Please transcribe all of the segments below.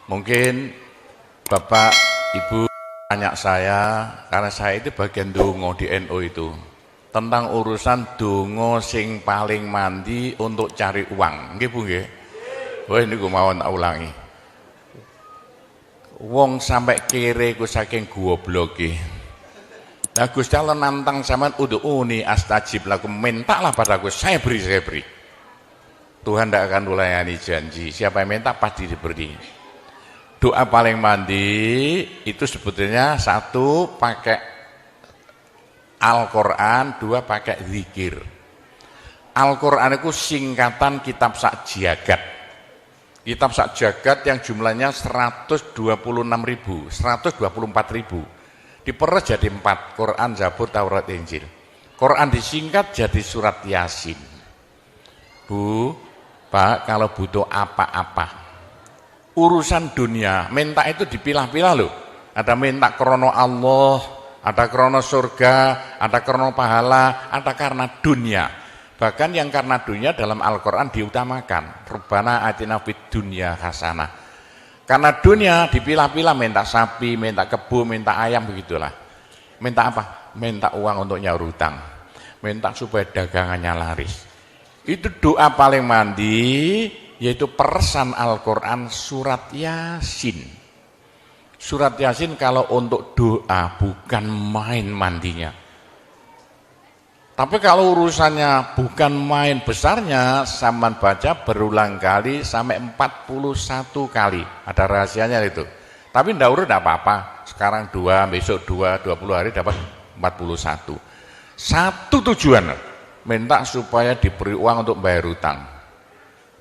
Mungkin Bapak, Ibu tanya saya, karena saya itu bagian dongo di NU itu, tentang urusan dongo sing paling mandi untuk cari uang. Nggih Bu nggih? Wah ini gue mau tak ulangi. Wong sampai kere ku saking gobloke. Nah Gusti Allah nantang sampean ud'uni astajib lakum, mintalah padaku, saya beri, saya beri. Tuhan tidak akan melayani janji, siapa yang minta pasti diberi. Doa paling mandi itu sebetulnya satu pakai Al-Quran, dua pakai zikir. Al-Quran itu singkatan kitab sak jagat. Kitab sak jagat yang jumlahnya 124.000 diperes jadi 4, Quran, Zabur, Taurat, Injil. Quran disingkat jadi surat Yasin. Bu, Pak, kalau butuh apa-apa urusan dunia, minta itu dipilah-pilah loh. Ada minta krono Allah, ada krono surga, ada krono pahala, ada karena dunia. Bahkan yang karena dunia dalam Al-Quran diutamakan. Rabbana atina fid dunya hasanah. Karena dunia dipilah-pilah, minta sapi, minta kebo, minta ayam, begitulah. Minta apa? Minta uang untuk nyaur hutang. Minta supaya dagangannya laris. Itu doa paling mandi, yaitu peresan Al-Quran surat Yasin. Surat Yasin kalau untuk doa bukan main mandinya. Tapi kalau urusannya bukan main besarnya, sampean baca berulang kali sampai 41 kali. Ada rahasianya itu. Tapi ndak urut ndak apa-apa. Sekarang 2, besok 2, 20 hari dapat 41. Satu tujuan, minta supaya diberi uang untuk bayar hutang.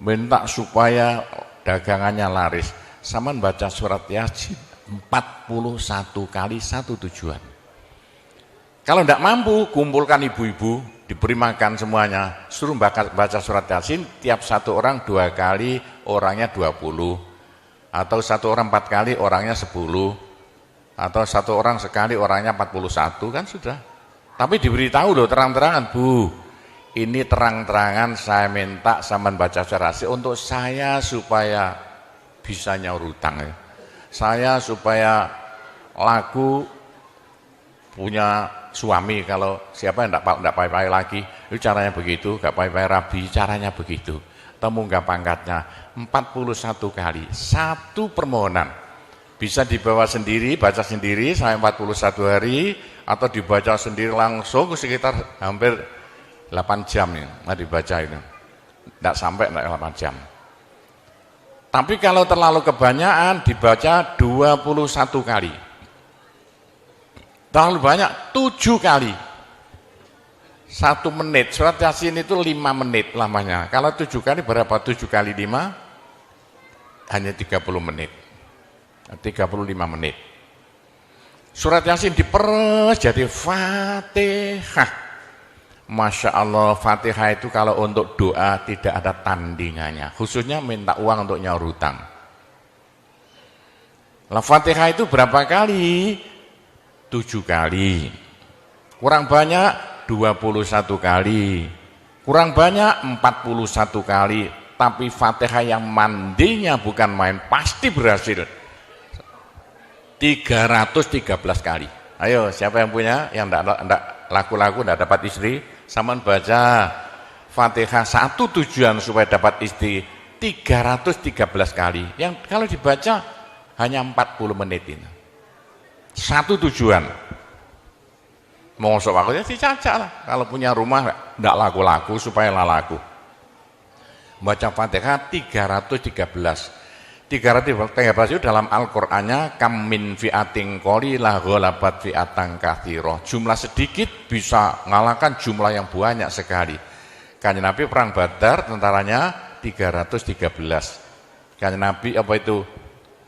Minta supaya dagangannya laris. Sampean baca surat Yasin 41 kali, satu tujuan. Kalau tidak mampu, kumpulkan ibu-ibu, diberi makan semuanya, suruh baca surat Yasin, tiap satu orang 2 kali, orangnya 20, atau satu orang 4 kali, orangnya 10, atau satu orang sekali, orangnya 41, kan sudah. Tapi diberitahu loh terang-terangan, Bu, ini terang-terangan saya minta sampean baca surat Yasin untuk saya supaya bisa nyaur hutang ya. Saya supaya laku punya suami, kalau siapa yang tidak payah-payah lagi, itu caranya begitu, gak payah-payah rabi, caranya begitu. Temu gak pangkatnya 41 kali, satu permohonan. Bisa dibawa sendiri, baca sendiri sampai 41 hari, atau dibaca sendiri langsung sekitar hampir 8 jam ya, dibaca itu. Tidak sampai 8 jam. Tapi kalau terlalu kebanyakan dibaca 21 kali. Terlalu banyak 7 kali. 1 menit. Surat Yasin itu 5 menit lamanya. Kalau 7 kali berapa? 7 kali 5 hanya 30 menit. 35 menit. Surat Yasin diperes jadi Fatihah. Masya Allah, Fatihah itu kalau untuk doa tidak ada tandingannya, khususnya minta uang untuk nyaur hutang. Lah Fatihah itu berapa kali? 7 kali. Kurang banyak 21 kali. Kurang banyak 41 kali. Tapi Fatihah yang mandinya bukan main, pasti berhasil 313 kali. Ayo, siapa yang punya, yang enggak laku-laku, enggak dapat istri, sampean baca Fatihah, satu tujuan supaya dapat istri 313 kali. Yang kalau dibaca hanya 40 menit ini. Satu tujuan. Mosok waktunya dicacak lah. Kalau punya rumah enggak laku-laku supaya laku. Baca Fatihah 313. 313 itu dalam Al-Qur'annya kam min fi'atin qalilah ghalabat fi'atan katsirah. Jumlah sedikit bisa ngalahkan jumlah yang banyak sekali. Kanjeng Nabi perang Badar tentaranya 313. Kanjeng Nabi apa itu?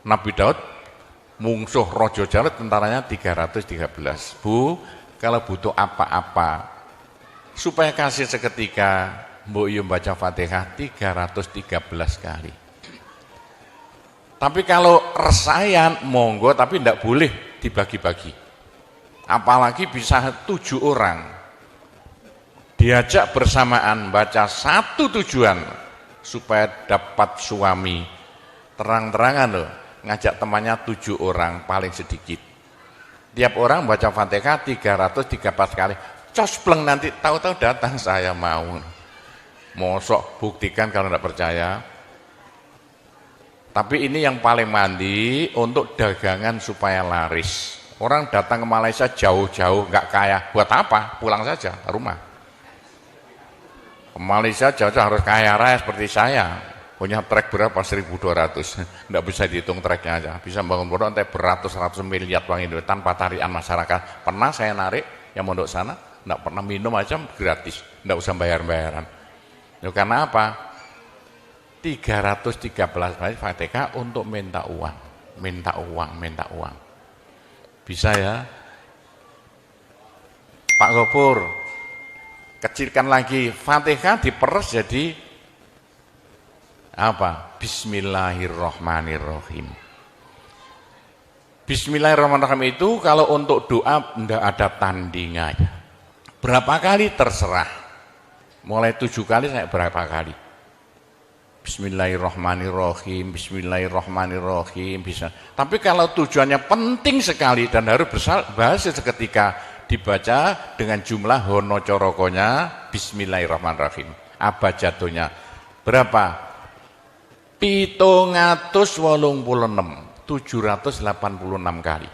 Nabi Daud mungsuh Raja Jalut tentaranya 313. Bu, kalau butuh apa-apa supaya kasih seketika, mbok yo baca Fatihah 313 kali. Tapi kalau resayan monggo, tapi tidak boleh dibagi-bagi. Apalagi bisa 7 orang diajak bersamaan baca satu tujuan supaya dapat suami. Terang-terangan loh, ngajak temannya 7 orang paling sedikit. Tiap orang baca Fatihah 334 kali. Cospleng nanti tahu-tahu datang saya mau. Mosok buktikan kalau tidak percaya. Tapi ini yang paling mandi untuk dagangan supaya laris. Orang datang ke Malaysia jauh-jauh nggak kaya, buat apa? Pulang saja ke rumah. Ke Malaysia jauh-jauh harus kaya raya seperti saya. Punya trek berapa? 1.200. Nggak bisa dihitung treknya aja. Bisa bangun pondok nanti beratus-ratus miliar uang Indonesia tanpa tarian masyarakat. Pernah saya narik yang mondok sana, nggak pernah minum aja gratis, nggak usah bayar-bayaran. Ya, karena apa? 313 kali Fatihah untuk minta uang, minta uang, minta uang. Bisa ya? Pak Gopur, kecilkan lagi, Fatihah diperes jadi apa? Bismillahirrahmanirrahim. Bismillahirrahmanirrahim itu kalau untuk doa tidak ada tandingannya. Berapa kali terserah. Mulai 7 kali saya berapa kali. Bismillahirrahmanirrahim, Bismillahirrahmanirrahim, bisa. Tapi kalau tujuannya penting sekali dan harus berhasil seketika dibaca dengan jumlah hono corokonya Bismillahirrahmanirrahim. Abjadnya berapa? 786 kali.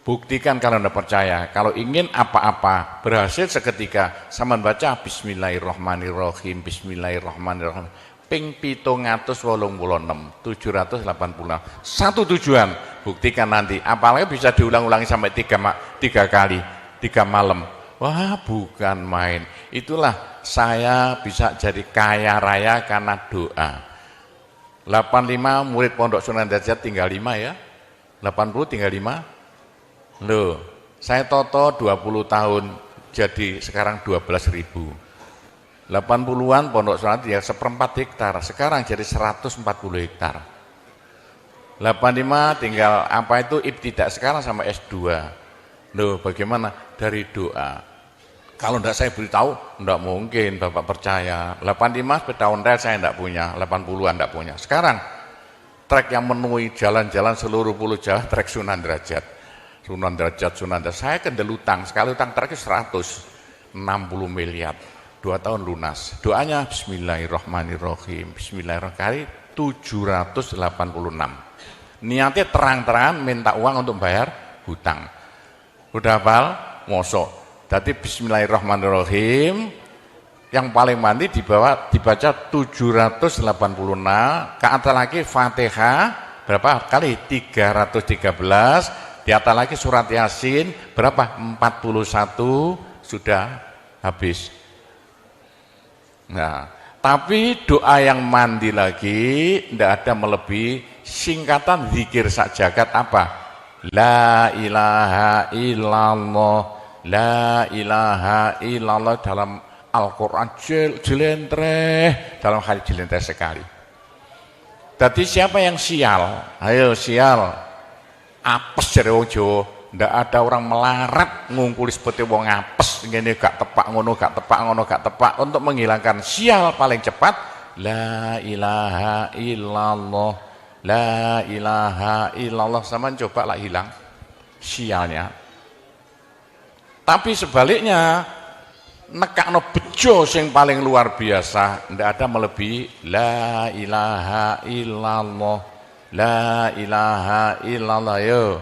Buktikan kalau Anda percaya. Kalau ingin apa-apa berhasil seketika, sama baca Bismillahirrahmanirrahim, Bismillahirrahmanirrahim. Ping 786. Satu tujuan, buktikan nanti. Apalagi bisa diulang-ulangi sampai 3 kali, 3 malam. Wah, bukan main. Itulah saya bisa jadi kaya raya karena doa. 85 murid Pondok Sunan Derajat tinggal 5 ya. 80 tinggal 5. Loh, saya toto 20 tahun jadi sekarang 12.000. 80-an Pondok Sunan ya 1/4 hektar, sekarang jadi 140 hektar. 85 tinggal apa itu ibtidak sekarang sama S2. Loh, bagaimana? Dari doa. Kalau tidak saya beritahu, tidak mungkin Bapak percaya. 85 sepeda ontel saya tidak punya, 80-an tidak punya. Sekarang trek yang memenuhi jalan-jalan seluruh pulau Jawa, trek Sunan Derajat. Sunan Derajat. Saya kendel utang, sekali utang treknya 160 miliar. 2 tahun lunas. Doanya Bismillahirrahmanirrahim. Bismillahirrahmanirrahim 786. Niatnya terang-terangan minta uang untuk bayar hutang. Udah hafal? Mosok. Jadi Bismillahirrahmanirrahim yang paling mandi dibaca 786, ke atas lagi Fatihah berapa kali? 313, di atas lagi surat Yasin berapa? 41, sudah habis. Nah, tapi doa yang mandi lagi tidak ada melebihi singkatan zikir sak jagat apa? La ilaha illallah, la ilaha illallah dalam Al-Quran jelentreh, dalam hadis jelentreh sekali. Jadi siapa yang sial? Ayo sial, apes dari wong Jawa. Ndak ada orang melarat ngungkuli seperti wong apes, ngene gak tepak ngono, gak tepak ngono, gak tepak. Untuk menghilangkan sial paling cepat la ilaha illallah, la ilaha illallah. Sama coba lah hilang sialnya. Tapi sebaliknya nekakno bejo sing paling luar biasa, ndak ada melebihi la ilaha illallah, la ilaha illallah. Yo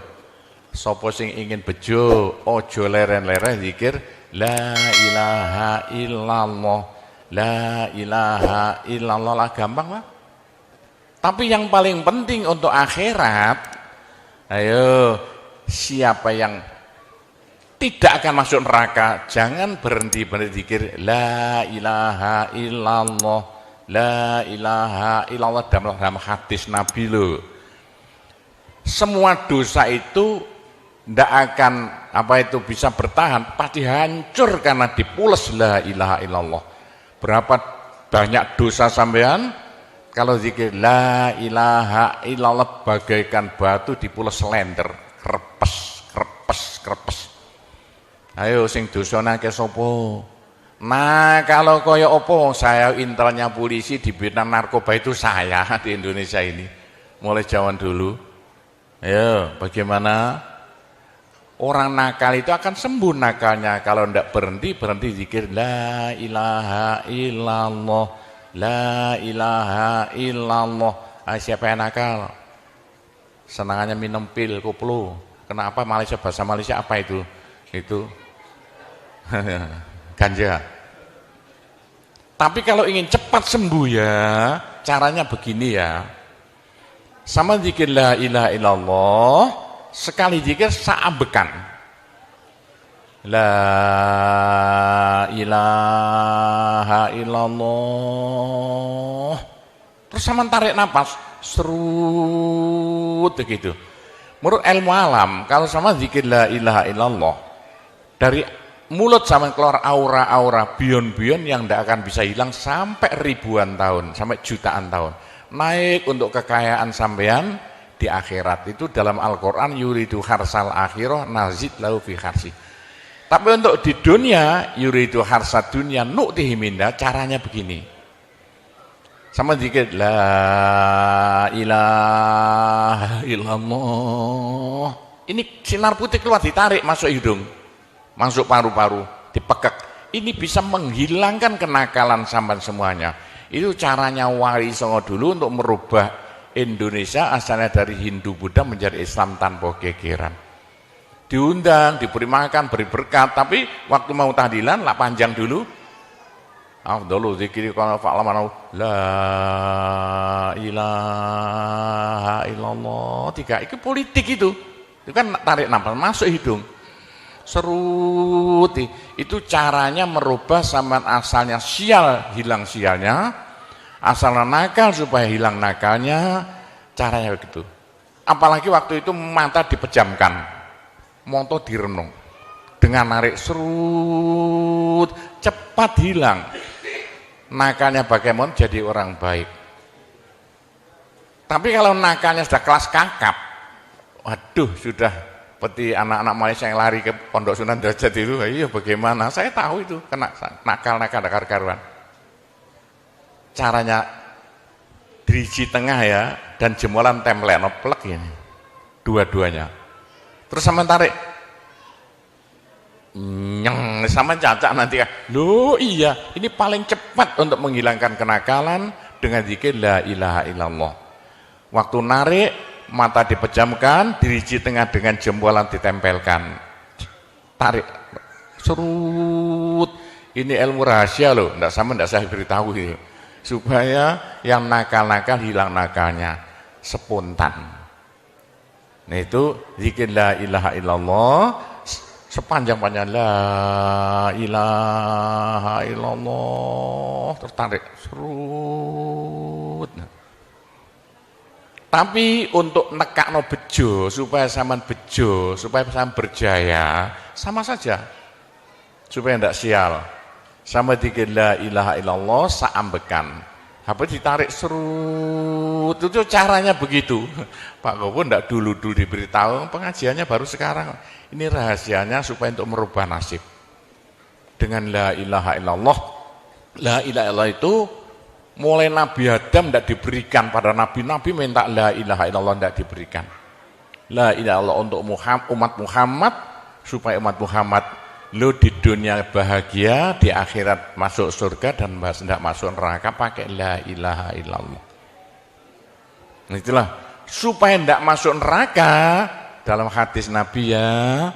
sapa sing ingin bejo ojo leren-leren zikir la ilaha illallah, la ilaha illallah lah, gampang lah. Tapi yang paling penting untuk akhirat, ayo siapa yang tidak akan masuk neraka, jangan berhenti zikir la ilaha illallah, la ilaha illallah dalam hadis Nabi loh. Semua dosa itu tidak akan bisa bertahan, pasti hancur karena dipules la ilaha illallah. Berapa banyak dosa sampean kalau zikir la ilaha illallah bagaikan batu dipules lender, krepes, krepes, krepes. Ayo sing dosane akeh sapa? Nah, kalau koyo opo, saya intelnya polisi di bidang narkoba itu saya di Indonesia ini. Mulai zaman dulu. Ayo, bagaimana? Orang nakal itu akan sembuh nakalnya kalau tidak berhenti zikir la ilaha illallah, la ilaha illallah. Siapa yang nakal? Senangannya minum pil, koplo. Kenapa Malaysia, bahasa Malaysia apa itu? Itu ganja. Tapi kalau ingin cepat sembuh ya, caranya begini ya. Sama zikir la ilaha illallah, sekali zikir saambekan. La ilaha illallah. Terus sama tarik napas, serut begitu. Menurut ilmu alam, kalau sama zikir la ilaha illallah, dari mulut sama keluar aura-aura bion-bion yang tidak akan bisa hilang sampai ribuan tahun, sampai jutaan tahun. Naik untuk kekayaan sampean di akhirat. Itu dalam Al-Quran, yuridu harsal akhirah nazid lahu fi harsi. Tapi untuk di dunia, yuridu harsad dunia nu'tihi minda, caranya begini. Sama dikit la ilaha illallah. Ini sinar putih keluar, ditarik masuk hidung, masuk paru-paru, dipekek. Ini bisa menghilangkan kenakalan sampan semuanya. Itu caranya Wali Songo dulu untuk merubah Indonesia asalnya dari Hindu Buddha menjadi Islam tanpa gegeran. Diundang, diberi makan, beri berkat, tapi waktu mau tahlilan lah panjang dulu. Afdalu dzikri kana fa'laman la ilaha illallah. Tiga, itu politik itu. Itu kan tarik nafas masuk hidung. Serut. Itu caranya merubah sampean asalnya sial, hilang sialnya. Asalnya nakal supaya hilang nakalnya. Caranya begitu. Apalagi waktu itu mata dipejamkan. Monto direnung. Dengan narik serut, cepat hilang. Nakalnya bagaimana jadi orang baik. Tapi kalau nakalnya sudah kelas kakap, waduh sudah seperti anak-anak Malaysia yang lari ke Pondok Sunan Derajat itu, iya bagaimana? Saya tahu itu kena nakal-nakal karuan. Caranya diriji tengah ya, dan jemulan template noplek ini, dua-duanya. Terus sama tarik, nyeng sama cacak nanti kan. Loh iya, ini paling cepat untuk menghilangkan kenakalan dengan zikir la ilaha illallah. Waktu narik, mata dipejamkan, diriji tengah dengan jempolan ditempelkan. Tarik, serut. Ini ilmu rahasia loh, enggak saya beritahu itu. Supaya yang nakal-nakal hilang nakalnya spontan. Nah itu zikir la ilaha illallah. Sepanjang-panjang la ilaha illallah, tertarik serut. Tapi untuk nekakno bejo supaya sampean bejo, supaya sampean berjaya, sama saja. Supaya tidak sial. Sama dikir la ilaha illallah saambekan. Apa ditarik serut, itu caranya begitu. Pak Gowo tidak dulu diberitahu, pengajiannya baru sekarang. Ini rahasianya supaya untuk merubah nasib. Dengan la ilaha illallah. La ilaha illallah itu mulai Nabi Adam tidak diberikan pada nabi-nabi minta la ilaha illallah tidak diberikan. La ilaha illallah untuk umat Muhammad supaya umat Muhammad lo di dunia bahagia, di akhirat masuk surga dan tidak masuk neraka pakai la ilaha illallah. Nah, itulah supaya tidak masuk neraka. Dalam hadis Nabi ya,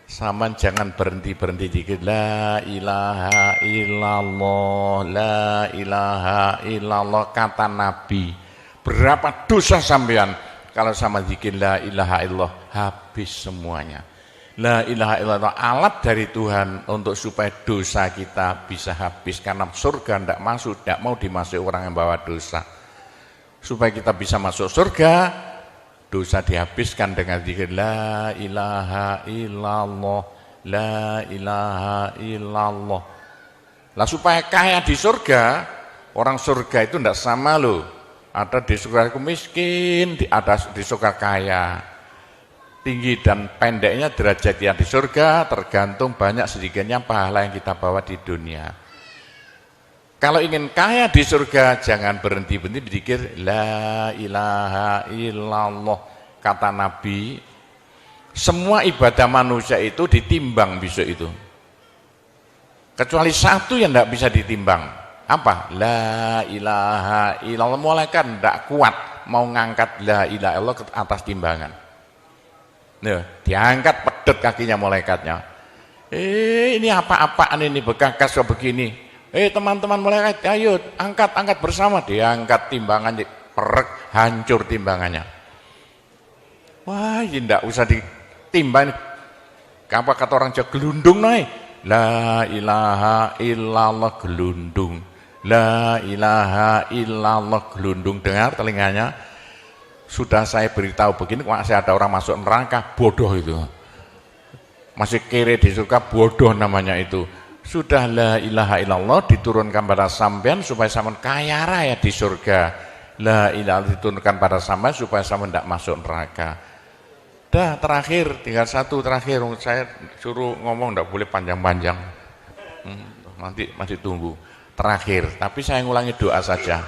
sama jangan berhenti dikit la ilaha illallah, la ilaha illallah kata Nabi. Berapa dosa sampean kalau sama zikir la ilaha illallah habis semuanya. La ilaha illallah alat dari Tuhan untuk supaya dosa kita bisa habis karena surga tidak masuk, tidak mau dimasuki orang yang bawa dosa. Supaya kita bisa masuk surga, dosa dihabiskan dengan zikir la ilaha illallah, la ilaha illallah. Lah supaya kaya di surga, orang surga itu tidak sama loh. Ada di surga itu miskin, ada di surga kaya. Tinggi dan pendeknya derajat yang di surga tergantung banyak sedikitnya pahala yang kita bawa di dunia. Kalau ingin kaya di surga, jangan berhenti-berhenti berzikir la ilaha illallah. kata Nabi, semua ibadah manusia itu ditimbang besok itu. Kecuali satu yang tidak bisa ditimbang. Apa? La ilaha illallah. Malaikat tidak kuat mau ngangkat la ilaha illallah ke atas timbangan. Nah, diangkat pedet kakinya malaikatnya. Ini apa-apaan ini bekas begini. Teman-teman malaikat, ayo angkat bersama. Diangkat timbangannya, perek, hancur timbangannya. Wah, ini tidak usah ditimbang. Apa kata orang Jawa, gelundung naik. La ilaha illallah gelundung. La ilaha illallah gelundung. Dengar telinganya. Sudah saya beritahu begini, masih ada orang masuk neraka, bodoh itu. Masih kere di surga, bodoh namanya itu. Sudah la ilaha illallah diturunkan pada sampean supaya sampean kaya raya di surga. La ilaha diturunkan pada sampean supaya sampean tidak masuk neraka. Dah terakhir, tinggal satu terakhir. Saya suruh ngomong tidak boleh panjang-panjang. Nanti masih tunggu. Terakhir, tapi saya ngulangi doa saja.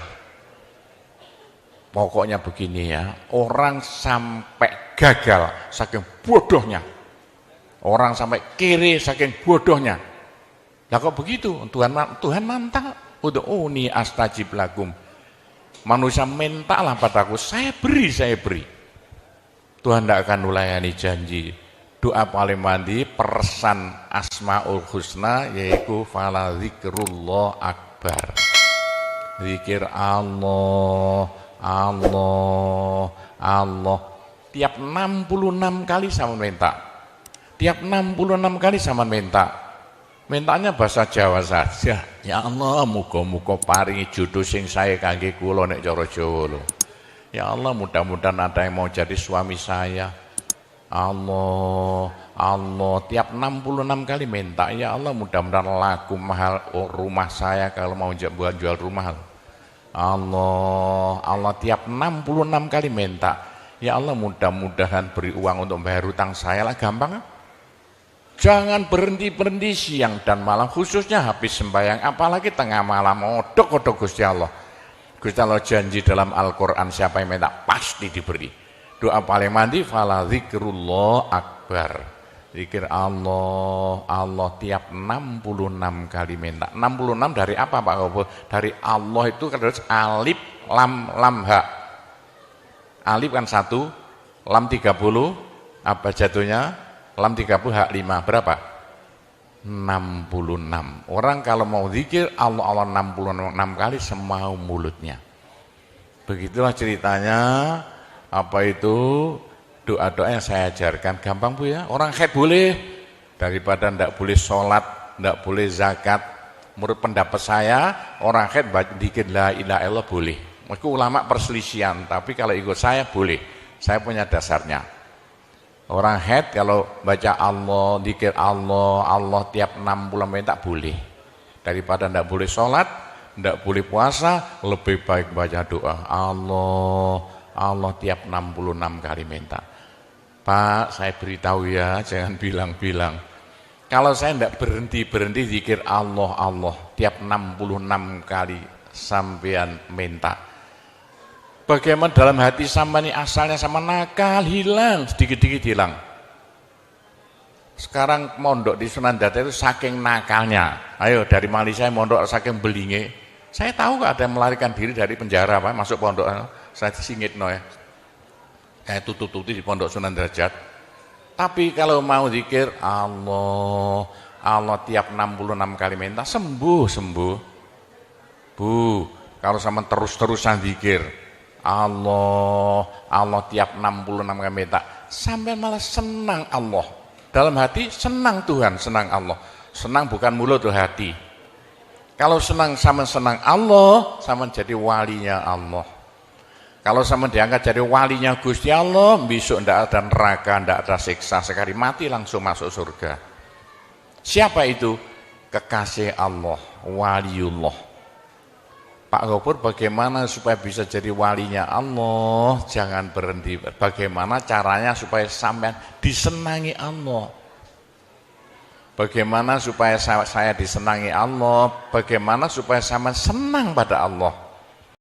Pokoknya begini ya, orang sampai gagal saking bodohnya. Orang sampai kiri saking bodohnya. Lah kok begitu? Tuhan mantap. Ud'uni astajib lakum. Manusia mintalah padaku, saya beri. Tuhan tidak akan melayani janji. Doa paling mandi persan Asmaul Husna yaitu fala zikrullah akbar. Zikir Allah. Tiap 66 kali sama minta. Tiap 66 kali sama minta. Mintanya bahasa Jawa saja. Ya Allah, muga-muga paringi jodoh sing sae kangge kula nek cara Jawa lho. Ya Allah, mudah-mudahan ada yang mau jadi suami saya. Allah, tiap 66 kali minta. Ya Allah, mudah-mudahan laku mahal rumah saya kalau mau jual rumah. Allah tiap 66 kali minta. Ya Allah, mudah-mudahan beri uang untuk bayar hutang saya lah, gampang. Jangan berhenti siang dan malam, khususnya habis sembahyang, apalagi tengah malam. Odok Gusti Allah. Gusti Allah janji dalam Al-Quran, siapa yang minta pasti diberi. Doa paling mandi fala zikrullah akbar. Zikir Allah tiap 66 kali minta. 66 dari apa Pak Kobo? Dari Allah itu kan alif lam ha. Alif kan 1, lam 30, apa jatuhnya? Lam 30 hak 5, berapa? 66. Orang kalau mau zikir Allah 66 kali semau mulutnya. Begitulah ceritanya. Apa itu doa-doa yang saya ajarkan, gampang Bu ya. Orang haid boleh, daripada ndak boleh sholat, ndak boleh zakat. Menurut pendapat saya, orang haid dikit la ilaha illallah boleh. Mungkin ulama perselisihan, tapi kalau ikut saya boleh. Saya punya dasarnya. Orang haid kalau baca Allah, dikir Allah tiap 60 menit tak boleh. Daripada ndak boleh sholat, ndak boleh puasa, lebih baik baca doa Allah tiap 66 kali minta. Pak, saya beritahu ya, jangan bilang-bilang. Kalau saya tidak berhenti zikir Allah tiap 66 kali sampean minta. Bagaimana dalam hati sama ini asalnya sama nakal, hilang, sedikit-sedikit hilang. Sekarang mondok di Sunan Data itu saking nakalnya. Ayo dari Malaysia mondok saking belinge. Saya tahu gak ada yang melarikan diri dari penjara Pak, masuk pondok. Saya singit ya. Kayak tutup-tutup di pondok Sunan Derajat. Tapi kalau mau zikir Allah tiap 66 kali minta sembuh. Bu, kalau sama terus-terusan zikir Allah tiap 66 kali minta, sampai malah senang Allah. Dalam hati senang Tuhan, senang Allah. Senang bukan mulut tuh hati. Kalau senang sama senang Allah, sama jadi walinya Allah. Kalau sama diangkat jadi walinya Gusti Allah, besok ndak ada neraka, ndak ada siksa, sekali mati langsung masuk surga. Siapa itu? Kekasih Allah, waliullah. Pak Gopur, bagaimana supaya bisa jadi walinya Allah? Jangan berhenti. Bagaimana caranya supaya sampean disenangi Allah? Bagaimana supaya saya disenangi Allah? Bagaimana supaya sampean senang pada Allah?